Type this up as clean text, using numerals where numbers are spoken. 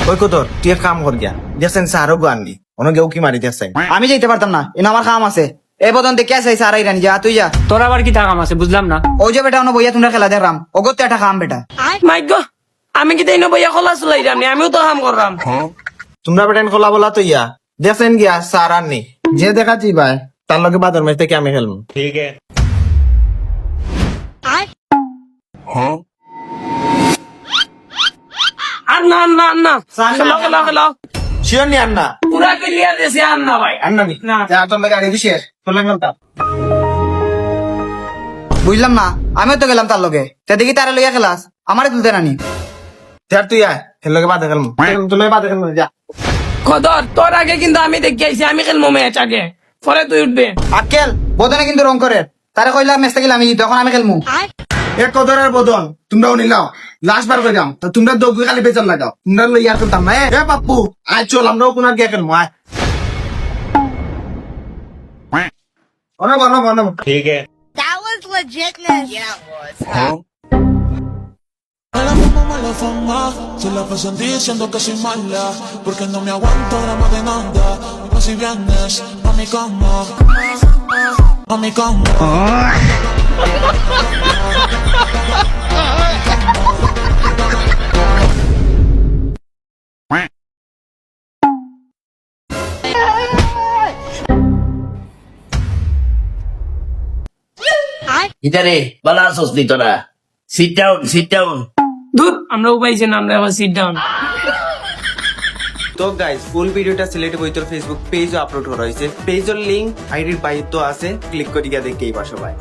ওই কত তুই এক কাম কর গিয়া দেখছেন স্যারও গান্ডি অনেক কেউ কি মারি দেখছেন আমি যাইতে পারতাম না এনে আমার কাম আছে এই বদন দেখে আসে আর আইরানি যা তুই যা তোর আবার কি কাম আছে বুঝলাম না। ওই যে বেটা অন বইয়া তোমরা খেলা দেখলাম ওগতে একটা কাম বেটা মাই গো, আমি কি তাই না বইয়া খোলা চলাইরাম নি, আমিও তো কাম করলাম। তোমরা বেটেন খোলা বলা তো ইয়া দেখছেন গিয়া স্যার আর নেই যে দেখাচ্ছি ভাই তার লগে বাদর ম্যাচ থেকে আমি খেলবো আর না না না, খেলো খেলো খেলো, শিওর নি আর না পুরা ক্লিয়ার দিছি। আর না ভাই, আর না নি না। যা তোর লগে আগে দিছিস তোর লগে খেলতাম বুঝলাম না আমিও তো গেলাম তার লগে তে দেখি তারা লইয়া খেলাস আমারে তুলতে নানি তার তুই আয় তোর লগে বাদে খেলবো তোর লগে বাদে খেলবো যা কদর তোর আগে কিন্তু আমি দেখে আইছি, আমি খেলবো ম্যাচ আগে, পরে তুই উঠবে। আক্কেল বদনে কিন্তু রং করে তারে কইলাম ম্যাচ থেকে আমি জিত এখন আমি খেলমু এক কদরের বদন তোমরাও নিলাও লাস্ট বার কইলাম তো তোমরা দৌড় খালি বেচার লাগাও তোমরা লইয়া খেলতাম না এ পাপ্পু আয় চল আমরাও কোন আর গিয়ে খেলবো আয় অনব অনব অনব That was legitness. Yeah, it was. A la fama mala fama, se la pasan diciendo que soy mala, porque no me aguanto ahora más de nada. Y si vienes a mi cama, a mi cama. ইতারে বালা আসস নি তোরা sit down ধুর, আমরা উপাইছি না, আমরা এখন sit down. তো guys ফুল ভিডিওটা select করে তোর ফেসবুক পেজও আপলোড করা হয়েছে পেজের লিংক আইডির বাইরে তো আছে ক্লিক করে গিয়ে দেখেই পাশো ভাই